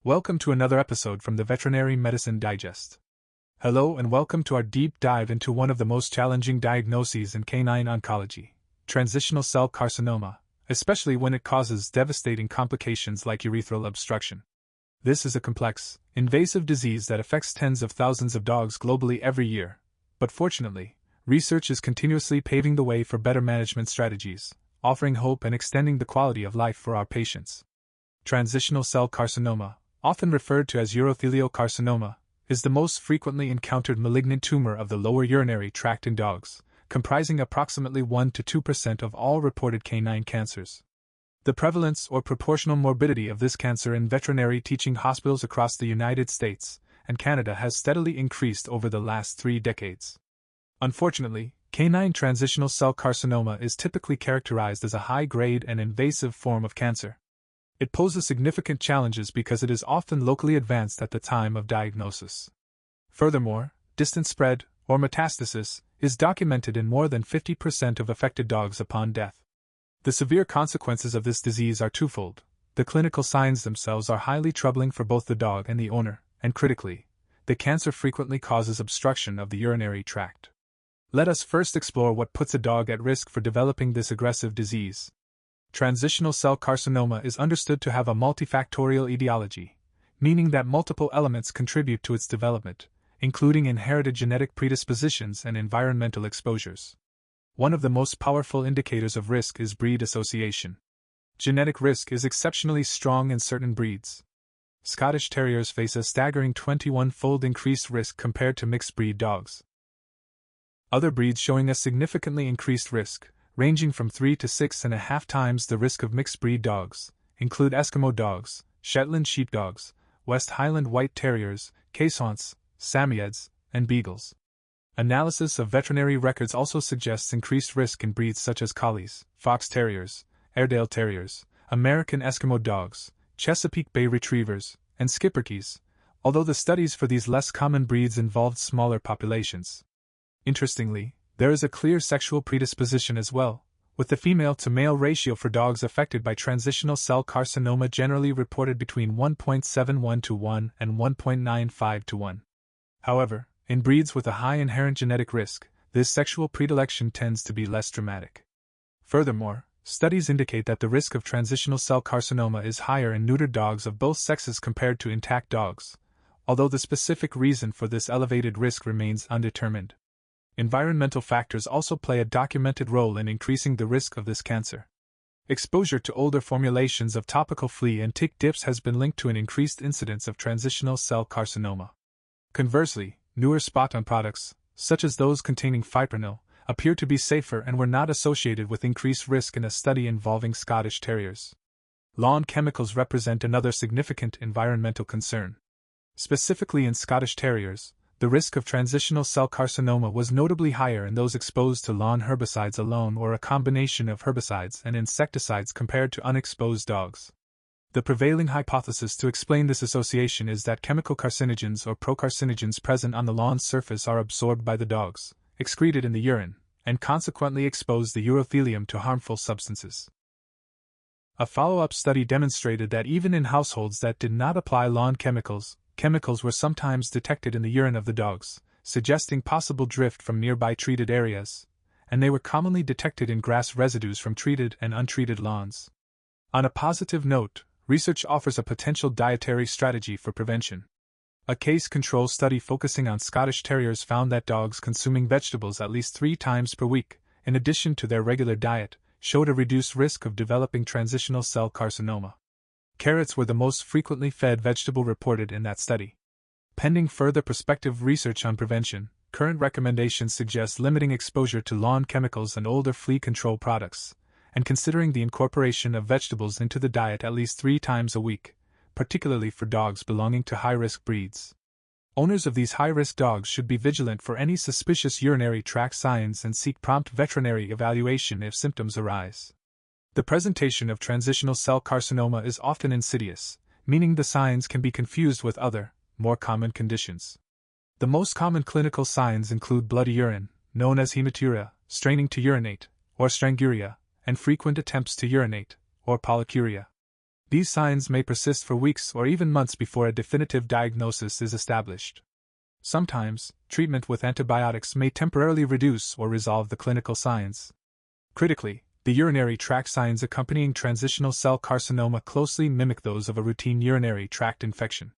Welcome to another episode from the Veterinary Medicine Digest. Hello and welcome to our deep dive into one of the most challenging diagnoses in canine oncology, transitional cell carcinoma, especially when it causes devastating complications like urethral obstruction. This is a complex, invasive disease that affects tens of thousands of dogs globally every year, but fortunately, research is continuously paving the way for better management strategies, offering hope and extending the quality of life for our patients. Transitional cell carcinoma, often referred to as urothelial carcinoma, is the most frequently encountered malignant tumor of the lower urinary tract in dogs, comprising approximately 1 to 2% of all reported canine cancers. The prevalence or proportional morbidity of this cancer in veterinary teaching hospitals across the United States and Canada has steadily increased over the last 3 decades. Unfortunately, canine transitional cell carcinoma is typically characterized as a high-grade and invasive form of cancer. It poses significant challenges because it is often locally advanced at the time of diagnosis. Furthermore, distant spread, or metastasis, is documented in more than 50% of affected dogs upon death. The severe consequences of this disease are twofold. The clinical signs themselves are highly troubling for both the dog and the owner, and critically, the cancer frequently causes obstruction of the urinary tract. Let us first explore what puts a dog at risk for developing this aggressive disease. Transitional cell carcinoma is understood to have a multifactorial etiology, meaning that multiple elements contribute to its development, including inherited genetic predispositions and environmental exposures. One of the most powerful indicators of risk is breed association. Genetic risk is exceptionally strong in certain breeds. Scottish Terriers face a staggering 21-fold increased risk compared to mixed-breed dogs. Other breeds showing a significantly increased risk, ranging from 3 to 6.5 times the risk of mixed-breed dogs, include Eskimo dogs, Shetland sheepdogs, West Highland White Terriers, Caissons, Samoyeds, and Beagles. Analysis of veterinary records also suggests increased risk in breeds such as Collies, Fox Terriers, Airedale Terriers, American Eskimo dogs, Chesapeake Bay Retrievers, and Schipperkes, although the studies for these less common breeds involved smaller populations. Interestingly, there is a clear sexual predisposition as well, with the female-to-male ratio for dogs affected by transitional cell carcinoma generally reported between 1.71 to 1 and 1.95 to 1. However, in breeds with a high inherent genetic risk, this sexual predilection tends to be less dramatic. Furthermore, studies indicate that the risk of transitional cell carcinoma is higher in neutered dogs of both sexes compared to intact dogs, although the specific reason for this elevated risk remains undetermined. Environmental factors also play a documented role in increasing the risk of this cancer. Exposure to older formulations of topical flea and tick dips has been linked to an increased incidence of transitional cell carcinoma. Conversely, newer spot-on products, such as those containing fipronil, appear to be safer and were not associated with increased risk in a study involving Scottish Terriers. Lawn chemicals represent another significant environmental concern. Specifically in Scottish Terriers, the risk of transitional cell carcinoma was notably higher in those exposed to lawn herbicides alone or a combination of herbicides and insecticides compared to unexposed dogs. The prevailing hypothesis to explain this association is that chemical carcinogens or procarcinogens present on the lawn surface are absorbed by the dogs, excreted in the urine, and consequently expose the urothelium to harmful substances. A follow-up study demonstrated that even in households that did not apply lawn chemicals were sometimes detected in the urine of the dogs, suggesting possible drift from nearby treated areas, and they were commonly detected in grass residues from treated and untreated lawns. On a positive note, research offers a potential dietary strategy for prevention. A case-control study focusing on Scottish Terriers found that dogs consuming vegetables at least 3 times per week, in addition to their regular diet, showed a reduced risk of developing transitional cell carcinoma. Carrots were the most frequently fed vegetable reported in that study. Pending further prospective research on prevention, current recommendations suggest limiting exposure to lawn chemicals and older flea control products, and considering the incorporation of vegetables into the diet at least 3 times a week, particularly for dogs belonging to high-risk breeds. Owners of these high-risk dogs should be vigilant for any suspicious urinary tract signs and seek prompt veterinary evaluation if symptoms arise. The presentation of transitional cell carcinoma is often insidious, meaning the signs can be confused with other, more common conditions. The most common clinical signs include bloody urine, known as hematuria, straining to urinate, or stranguria, and frequent attempts to urinate, or polyuria. These signs may persist for weeks or even months before a definitive diagnosis is established. Sometimes, treatment with antibiotics may temporarily reduce or resolve the clinical signs. Critically, the urinary tract signs accompanying transitional cell carcinoma closely mimic those of a routine urinary tract infection.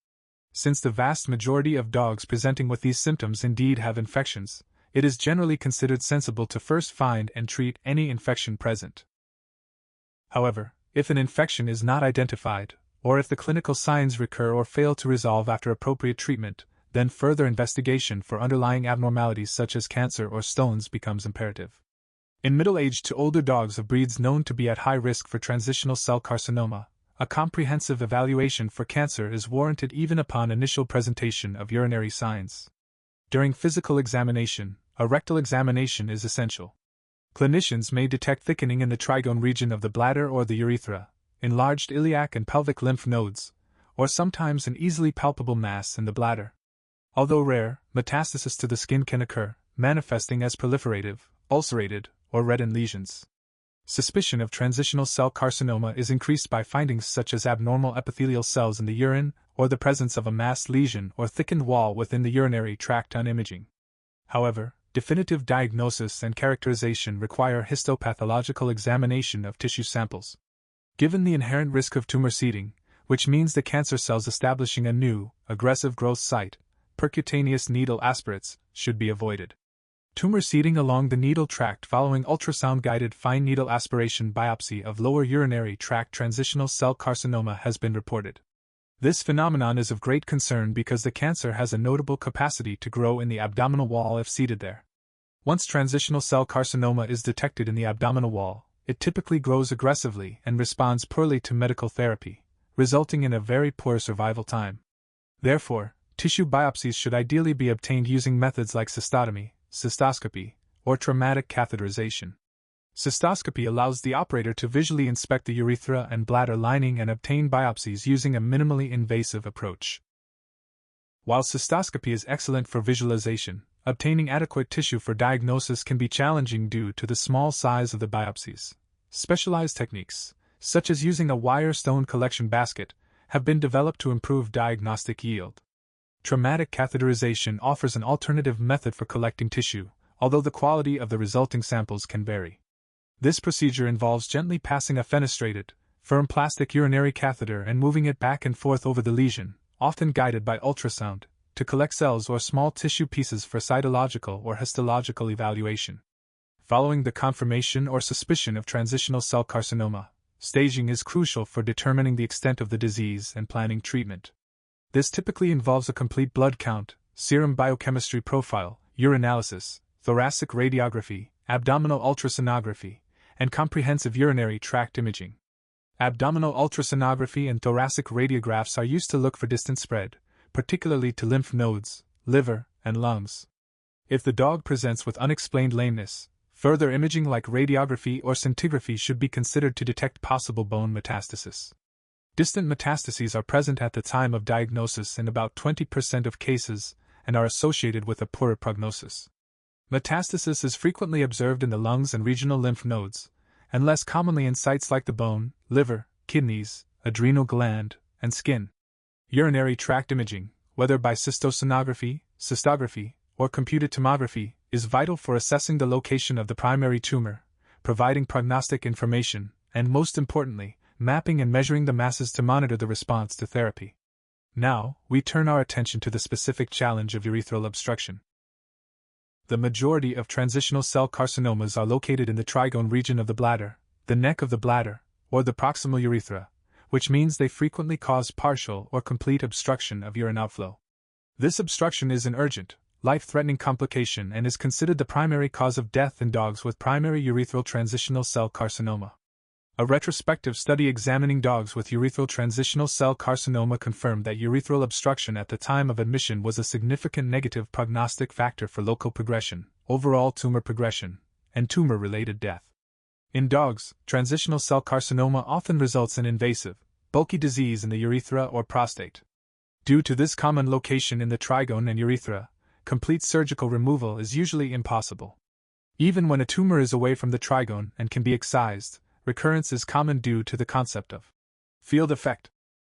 Since the vast majority of dogs presenting with these symptoms indeed have infections, it is generally considered sensible to first find and treat any infection present. However, if an infection is not identified, or if the clinical signs recur or fail to resolve after appropriate treatment, then further investigation for underlying abnormalities such as cancer or stones becomes imperative. In middle-aged to older dogs of breeds known to be at high risk for transitional cell carcinoma, a comprehensive evaluation for cancer is warranted even upon initial presentation of urinary signs. During physical examination, a rectal examination is essential. Clinicians may detect thickening in the trigone region of the bladder or the urethra, enlarged iliac and pelvic lymph nodes, or sometimes an easily palpable mass in the bladder. Although rare, metastasis to the skin can occur, manifesting as proliferative, ulcerated, or reddened lesions. Suspicion of transitional cell carcinoma is increased by findings such as abnormal epithelial cells in the urine or the presence of a masked lesion or thickened wall within the urinary tract on imaging. However, definitive diagnosis and characterization require histopathological examination of tissue samples. Given the inherent risk of tumor seeding, which means the cancer cells establishing a new, aggressive growth site, percutaneous needle aspirates should be avoided. Tumor seeding along the needle tract following ultrasound-guided fine needle aspiration biopsy of lower urinary tract transitional cell carcinoma has been reported. This phenomenon is of great concern because the cancer has a notable capacity to grow in the abdominal wall if seeded there. Once transitional cell carcinoma is detected in the abdominal wall, it typically grows aggressively and responds poorly to medical therapy, resulting in a very poor survival time. Therefore, tissue biopsies should ideally be obtained using methods like cystotomy, cystoscopy, or traumatic catheterization. Cystoscopy allows the operator to visually inspect the urethra and bladder lining and obtain biopsies using a minimally invasive approach. While cystoscopy is excellent for visualization, obtaining adequate tissue for diagnosis can be challenging due to the small size of the biopsies. Specialized techniques, such as using a wire stone collection basket, have been developed to improve diagnostic yield. Traumatic catheterization offers an alternative method for collecting tissue, although the quality of the resulting samples can vary. This procedure involves gently passing a fenestrated, firm plastic urinary catheter and moving it back and forth over the lesion, often guided by ultrasound, to collect cells or small tissue pieces for cytological or histological evaluation. Following the confirmation or suspicion of transitional cell carcinoma, staging is crucial for determining the extent of the disease and planning treatment. This typically involves a complete blood count, serum biochemistry profile, urinalysis, thoracic radiography, abdominal ultrasonography, and comprehensive urinary tract imaging. Abdominal ultrasonography and thoracic radiographs are used to look for distant spread, particularly to lymph nodes, liver, and lungs. If the dog presents with unexplained lameness, further imaging like radiography or scintigraphy should be considered to detect possible bone metastasis. Distant metastases are present at the time of diagnosis in about 20% of cases and are associated with a poorer prognosis. Metastasis is frequently observed in the lungs and regional lymph nodes, and less commonly in sites like the bone, liver, kidneys, adrenal gland, and skin. Urinary tract imaging, whether by cystosonography, cystography, or computed tomography, is vital for assessing the location of the primary tumor, providing prognostic information, and most importantly, mapping and measuring the masses to monitor the response to therapy. Now, we turn our attention to the specific challenge of urethral obstruction. The majority of transitional cell carcinomas are located in the trigone region of the bladder, the neck of the bladder, or the proximal urethra, which means they frequently cause partial or complete obstruction of urine outflow. This obstruction is an urgent, life-threatening complication and is considered the primary cause of death in dogs with primary urethral transitional cell carcinoma. A retrospective study examining dogs with urethral transitional cell carcinoma confirmed that urethral obstruction at the time of admission was a significant negative prognostic factor for local progression, overall tumor progression, and tumor-related death. In dogs, transitional cell carcinoma often results in invasive, bulky disease in the urethra or prostate. Due to this common location in the trigone and urethra, complete surgical removal is usually impossible. Even when a tumor is away from the trigone and can be excised, recurrence is common due to the concept of Field effect,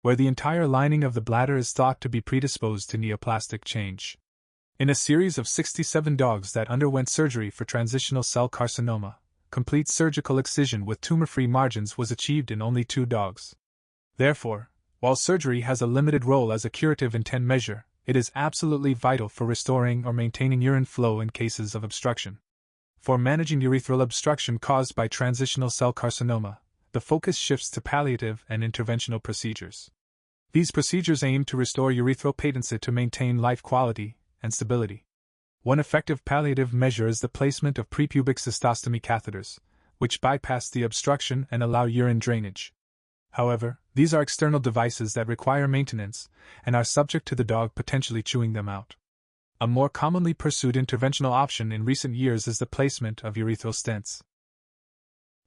where the entire lining of the bladder is thought to be predisposed to neoplastic change. In a series of 67 dogs that underwent surgery for transitional cell carcinoma, complete surgical excision with tumor-free margins was achieved in only 2 dogs. Therefore, while surgery has a limited role as a curative intent measure, it is absolutely vital for restoring or maintaining urine flow in cases of obstruction. For managing urethral obstruction caused by transitional cell carcinoma, the focus shifts to palliative and interventional procedures. These procedures aim to restore urethral patency to maintain life quality and stability. One effective palliative measure is the placement of prepubic cystostomy catheters, which bypass the obstruction and allow urine drainage. However, these are external devices that require maintenance and are subject to the dog potentially chewing them out. A more commonly pursued interventional option in recent years is the placement of urethral stents.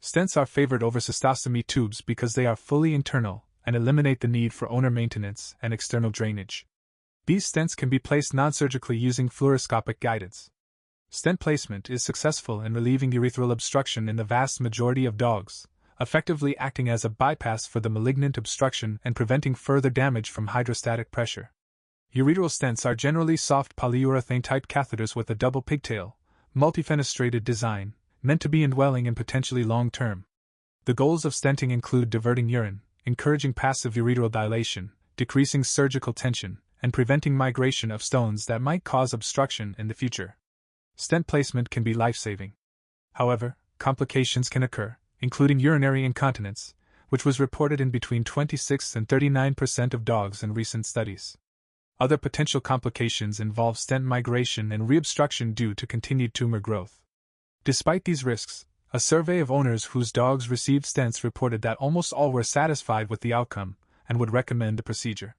Stents are favored over cystostomy tubes because they are fully internal and eliminate the need for owner maintenance and external drainage. These stents can be placed non-surgically using fluoroscopic guidance. Stent placement is successful in relieving urethral obstruction in the vast majority of dogs, effectively acting as a bypass for the malignant obstruction and preventing further damage from hydrostatic pressure. Ureteral stents are generally soft polyurethane-type catheters with a double pigtail, multifenestrated design, meant to be indwelling and potentially long-term. The goals of stenting include diverting urine, encouraging passive ureteral dilation, decreasing surgical tension, and preventing migration of stones that might cause obstruction in the future. Stent placement can be life-saving. However, complications can occur, including urinary incontinence, which was reported in between 26 and 39% of dogs in recent studies. Other potential complications involve stent migration and reobstruction due to continued tumor growth. Despite these risks, a survey of owners whose dogs received stents reported that almost all were satisfied with the outcome and would recommend the procedure.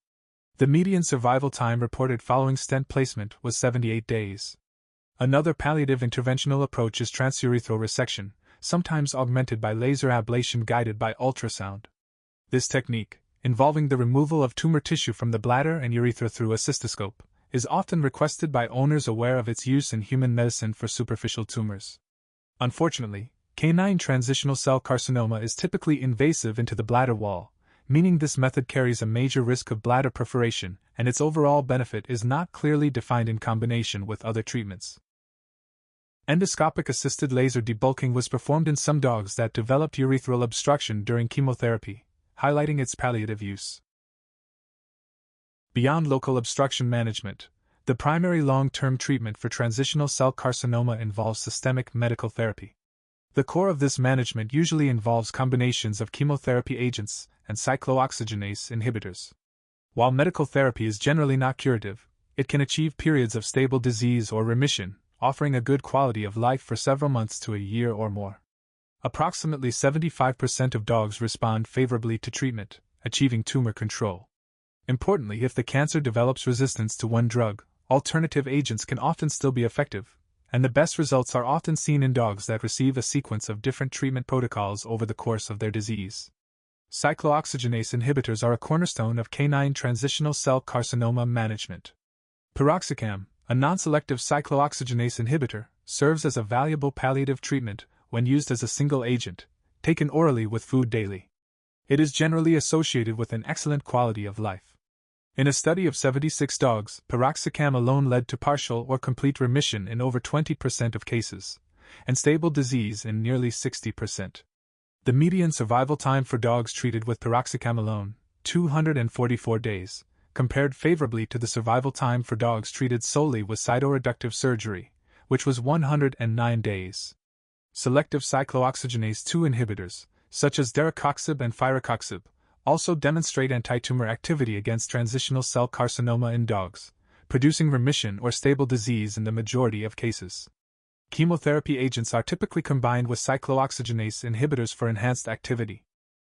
The median survival time reported following stent placement was 78 days. Another palliative interventional approach is transurethral resection, sometimes augmented by laser ablation guided by ultrasound. This technique, involving the removal of tumor tissue from the bladder and urethra through a cystoscope, is often requested by owners aware of its use in human medicine for superficial tumors. Unfortunately, canine transitional cell carcinoma is typically invasive into the bladder wall, meaning this method carries a major risk of bladder perforation, and its overall benefit is not clearly defined in combination with other treatments. Endoscopic-assisted laser debulking was performed in some dogs that developed urethral obstruction during chemotherapy, highlighting its palliative use. Beyond local obstruction management, the primary long-term treatment for transitional cell carcinoma involves systemic medical therapy. The core of this management usually involves combinations of chemotherapy agents and cyclooxygenase inhibitors. While medical therapy is generally not curative, it can achieve periods of stable disease or remission, offering a good quality of life for several months to a year or more. Approximately 75% of dogs respond favorably to treatment, achieving tumor control. Importantly, if the cancer develops resistance to one drug, alternative agents can often still be effective, and the best results are often seen in dogs that receive a sequence of different treatment protocols over the course of their disease. Cyclooxygenase inhibitors are a cornerstone of canine transitional cell carcinoma management. Piroxicam, a non-selective cyclooxygenase inhibitor, serves as a valuable palliative treatment when used as a single agent, taken orally with food daily. It is generally associated with an excellent quality of life. In a study of 76 dogs, piroxicam alone led to partial or complete remission in over 20% of cases, and stable disease in nearly 60%. The median survival time for dogs treated with piroxicam alone, 244 days, compared favorably to the survival time for dogs treated solely with cytoreductive surgery, which was 109 days. Selective cyclooxygenase 2 inhibitors, such as daracoxib and firocoxib, also demonstrate anti-tumor activity against transitional cell carcinoma in dogs, producing remission or stable disease in the majority of cases. Chemotherapy agents are typically combined with cyclooxygenase inhibitors for enhanced activity.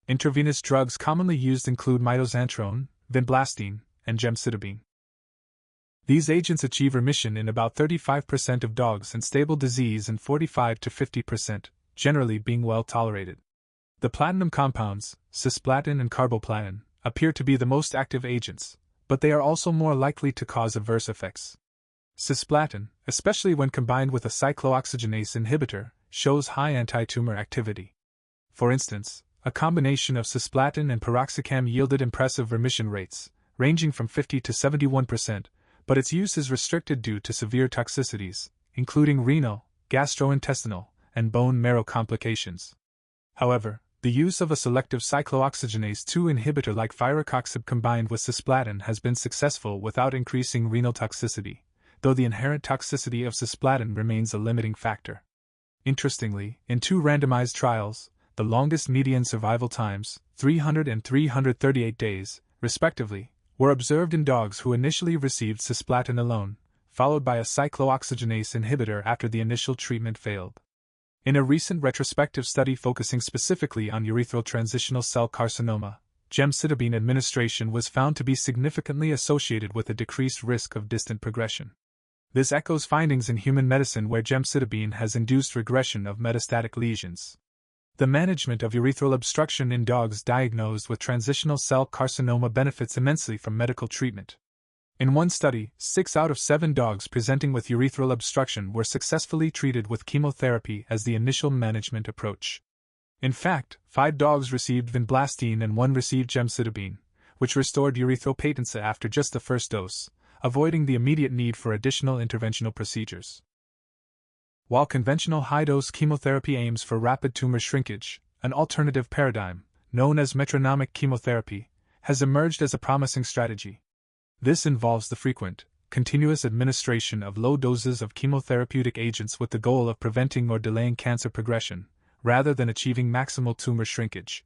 Intravenous drugs commonly used include mitoxantrone, vinblastine, and gemcitabine. These agents achieve remission in about 35% of dogs and stable disease in 45 to 50%, generally being well tolerated. The platinum compounds, cisplatin and carboplatin, appear to be the most active agents, but they are also more likely to cause adverse effects. Cisplatin, especially when combined with a cyclooxygenase inhibitor, shows high anti-tumor activity. For instance, a combination of cisplatin and piroxicam yielded impressive remission rates, ranging from 50 to 71%, but its use is restricted due to severe toxicities, including renal, gastrointestinal, and bone marrow complications. However, the use of a selective cyclooxygenase 2 inhibitor like firocoxib combined with cisplatin has been successful without increasing renal toxicity, though the inherent toxicity of cisplatin remains a limiting factor. Interestingly, in 2 randomized trials, the longest median survival times, 300 and 338 days, respectively, were observed in dogs who initially received cisplatin alone, followed by a cyclooxygenase inhibitor after the initial treatment failed. In a recent retrospective study focusing specifically on urethral transitional cell carcinoma, gemcitabine administration was found to be significantly associated with a decreased risk of distant progression. This echoes findings in human medicine where gemcitabine has induced regression of metastatic lesions. The management of urethral obstruction in dogs diagnosed with transitional cell carcinoma benefits immensely from medical treatment. In one study, 6 out of 7 dogs presenting with urethral obstruction were successfully treated with chemotherapy as the initial management approach. In fact, 5 dogs received vinblastine and 1 received gemcitabine, which restored urethral patency after just the first dose, avoiding the immediate need for additional interventional procedures. While conventional high-dose chemotherapy aims for rapid tumor shrinkage, an alternative paradigm, known as metronomic chemotherapy, has emerged as a promising strategy. This involves the frequent, continuous administration of low doses of chemotherapeutic agents with the goal of preventing or delaying cancer progression, rather than achieving maximal tumor shrinkage.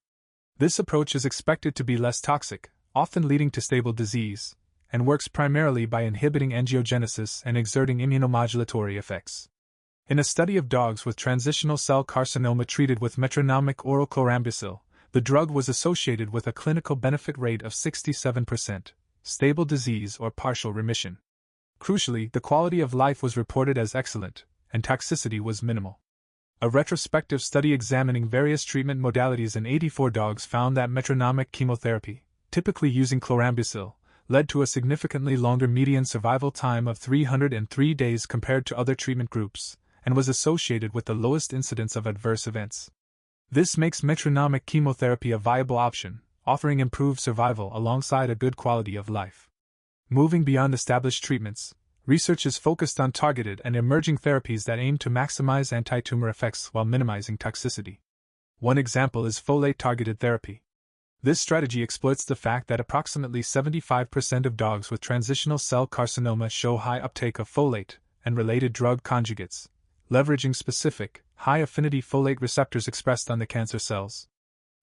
This approach is expected to be less toxic, often leading to stable disease, and works primarily by inhibiting angiogenesis and exerting immunomodulatory effects. In a study of dogs with transitional cell carcinoma treated with metronomic oral chlorambucil, the drug was associated with a clinical benefit rate of 67%, stable disease or partial remission. Crucially, the quality of life was reported as excellent, and toxicity was minimal. A retrospective study examining various treatment modalities in 84 dogs found that metronomic chemotherapy, typically using chlorambucil, led to a significantly longer median survival time of 303 days compared to other treatment groups, and was associated with the lowest incidence of adverse events. This makes metronomic chemotherapy a viable option, offering improved survival alongside a good quality of life. Moving beyond established treatments, research is focused on targeted and emerging therapies that aim to maximize anti-tumor effects while minimizing toxicity. One example is folate-targeted therapy. This strategy exploits the fact that approximately 75% of dogs with transitional cell carcinoma show high uptake of folate and related drug conjugates, leveraging specific, high-affinity folate receptors expressed on the cancer cells.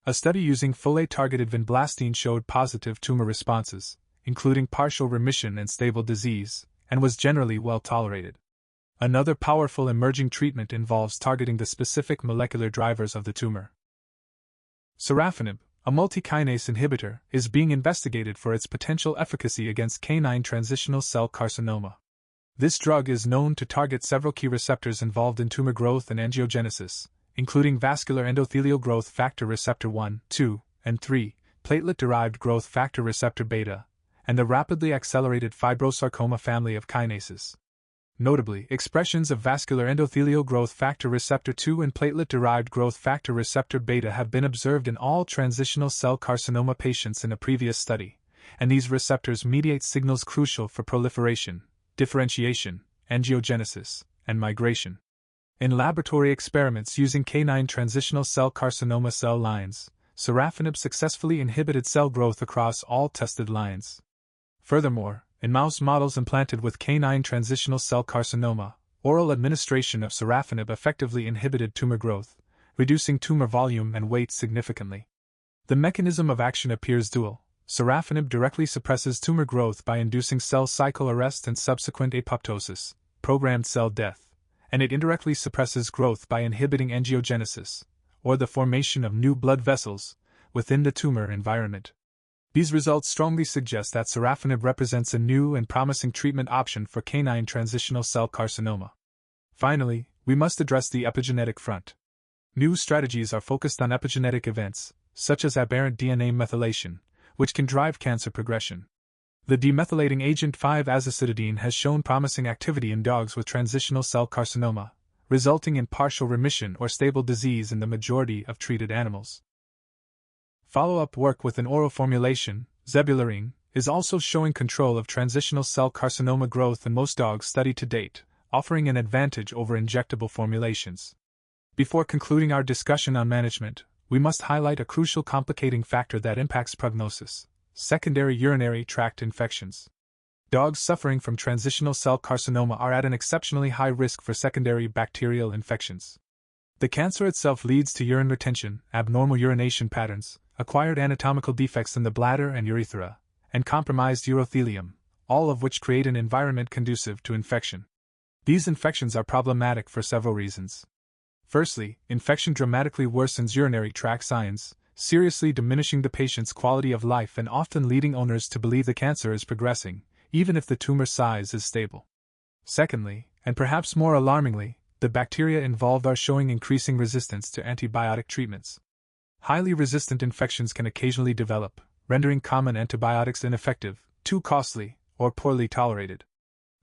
A study using folate-targeted vinblastine showed positive tumor responses, including partial remission and stable disease, and was generally well tolerated. Another powerful emerging treatment involves targeting the specific molecular drivers of the tumor. Sorafenib, a multi-kinase inhibitor, is being investigated for its potential efficacy against canine transitional cell carcinoma. This drug is known to target several key receptors involved in tumor growth and angiogenesis, including vascular endothelial growth factor receptor 1, 2, and 3, platelet-derived growth factor receptor beta, and the rapidly accelerated fibrosarcoma family of kinases. Notably, expressions of vascular endothelial growth factor receptor 2 and platelet-derived growth factor receptor beta have been observed in all transitional cell carcinoma patients in a previous study, and these receptors mediate signals crucial for proliferation, differentiation, angiogenesis, and migration. In laboratory experiments using canine transitional cell carcinoma cell lines, sorafenib successfully inhibited cell growth across all tested lines. Furthermore, in mouse models implanted with canine transitional cell carcinoma, oral administration of sorafenib effectively inhibited tumor growth, reducing tumor volume and weight significantly. The mechanism of action appears dual. Sorafenib directly suppresses tumor growth by inducing cell cycle arrest and subsequent apoptosis, programmed cell death, and it indirectly suppresses growth by inhibiting angiogenesis, or the formation of new blood vessels, within the tumor environment. These results strongly suggest that sorafenib represents a new and promising treatment option for canine transitional cell carcinoma. Finally, we must address the epigenetic front. New strategies are focused on epigenetic events, such as aberrant DNA methylation, which can drive cancer progression. The demethylating agent 5-azacitidine has shown promising activity in dogs with transitional cell carcinoma, resulting in partial remission or stable disease in the majority of treated animals. Follow-up work with an oral formulation, zebularine, is also showing control of transitional cell carcinoma growth in most dogs studied to date, offering an advantage over injectable formulations. Before concluding our discussion on management, we must highlight a crucial complicating factor that impacts prognosis: secondary urinary tract infections. Dogs suffering from transitional cell carcinoma are at an exceptionally high risk for secondary bacterial infections. The cancer itself leads to urine retention, abnormal urination patterns, acquired anatomical defects in the bladder and urethra, and compromised urothelium, all of which create an environment conducive to infection. These infections are problematic for several reasons. Firstly, infection dramatically worsens urinary tract signs, seriously diminishing the patient's quality of life and often leading owners to believe the cancer is progressing, even if the tumor size is stable. Secondly, and perhaps more alarmingly, the bacteria involved are showing increasing resistance to antibiotic treatments. Highly resistant infections can occasionally develop, rendering common antibiotics ineffective, too costly, or poorly tolerated.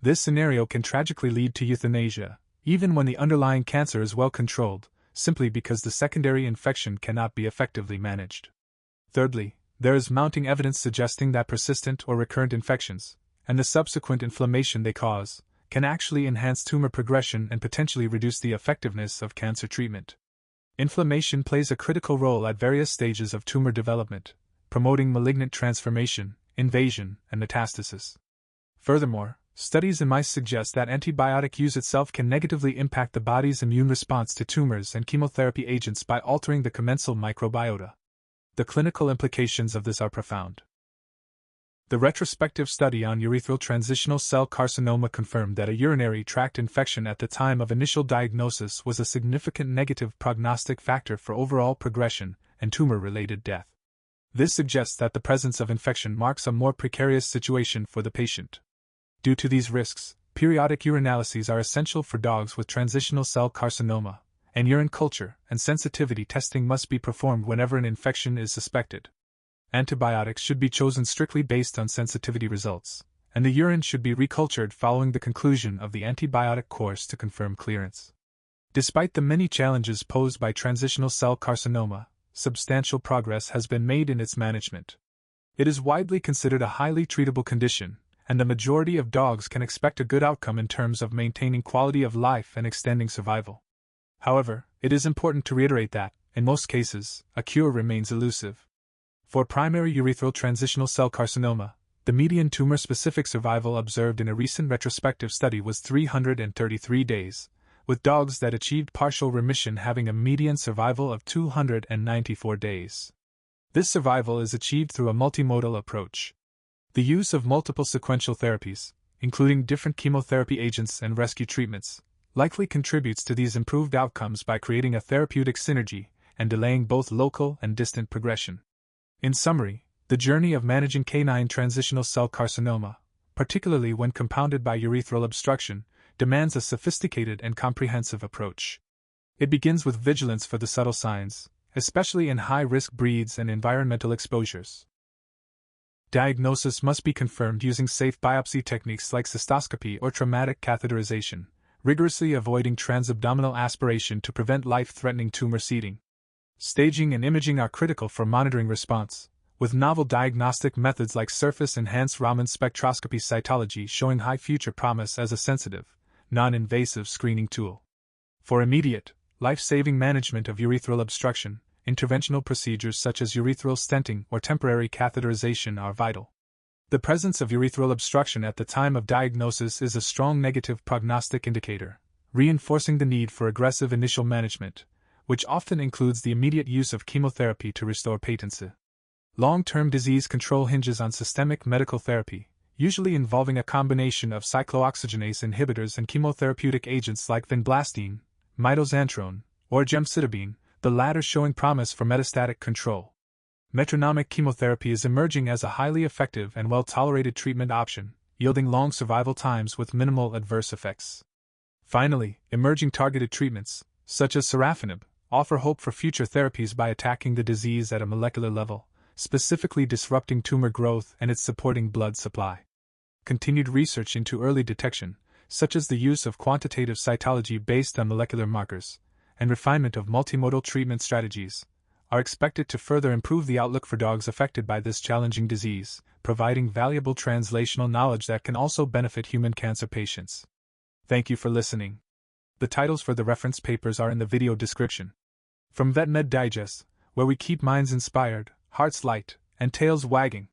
This scenario can tragically lead to euthanasia, even when the underlying cancer is well controlled, simply because the secondary infection cannot be effectively managed. Thirdly, there is mounting evidence suggesting that persistent or recurrent infections, and the subsequent inflammation they cause, can actually enhance tumor progression and potentially reduce the effectiveness of cancer treatment. Inflammation plays a critical role at various stages of tumor development, promoting malignant transformation, invasion, and metastasis. Furthermore, studies in mice suggest that antibiotic use itself can negatively impact the body's immune response to tumors and chemotherapy agents by altering the commensal microbiota. The clinical implications of this are profound. The retrospective study on urethral transitional cell carcinoma confirmed that a urinary tract infection at the time of initial diagnosis was a significant negative prognostic factor for overall progression and tumor-related death. This suggests that the presence of infection marks a more precarious situation for the patient. Due to these risks, periodic urinalyses are essential for dogs with transitional cell carcinoma, and urine culture and sensitivity testing must be performed whenever an infection is suspected. Antibiotics should be chosen strictly based on sensitivity results, and the urine should be recultured following the conclusion of the antibiotic course to confirm clearance. Despite the many challenges posed by transitional cell carcinoma, substantial progress has been made in its management. It is widely considered a highly treatable condition, and the majority of dogs can expect a good outcome in terms of maintaining quality of life and extending survival. However, it is important to reiterate that, in most cases, a cure remains elusive. For primary urethral transitional cell carcinoma, the median tumor-specific survival observed in a recent retrospective study was 333 days, with dogs that achieved partial remission having a median survival of 294 days. This survival is achieved through a multimodal approach. The use of multiple sequential therapies, including different chemotherapy agents and rescue treatments, likely contributes to these improved outcomes by creating a therapeutic synergy and delaying both local and distant progression. In summary, the journey of managing canine transitional cell carcinoma, particularly when compounded by urethral obstruction, demands a sophisticated and comprehensive approach. It begins with vigilance for the subtle signs, especially in high-risk breeds and environmental exposures. Diagnosis must be confirmed using safe biopsy techniques like cystoscopy or traumatic catheterization, rigorously avoiding transabdominal aspiration to prevent life-threatening tumor seeding. Staging and imaging are critical for monitoring response, with novel diagnostic methods like surface-enhanced Raman spectroscopy cytology showing high future promise as a sensitive, non-invasive screening tool. For immediate, life-saving management of urethral obstruction, interventional procedures such as urethral stenting or temporary catheterization are vital. The presence of urethral obstruction at the time of diagnosis is a strong negative prognostic indicator, reinforcing the need for aggressive initial management, which often includes the immediate use of chemotherapy to restore patency. Long-term disease control hinges on systemic medical therapy, usually involving a combination of cyclooxygenase inhibitors and chemotherapeutic agents like vinblastine, mitoxantrone, or gemcitabine, the latter showing promise for metastatic control. Metronomic chemotherapy is emerging as a highly effective and well-tolerated treatment option, yielding long survival times with minimal adverse effects. Finally, emerging targeted treatments, such as sorafenib, offer hope for future therapies by attacking the disease at a molecular level, specifically disrupting tumor growth and its supporting blood supply. Continued research into early detection, such as the use of quantitative cytology based on molecular markers, and refinement of multimodal treatment strategies, are expected to further improve the outlook for dogs affected by this challenging disease, providing valuable translational knowledge that can also benefit human cancer patients. Thank you for listening. The titles for the reference papers are in the video description. From VetMed Digest, where we keep minds inspired, hearts light, and tails wagging,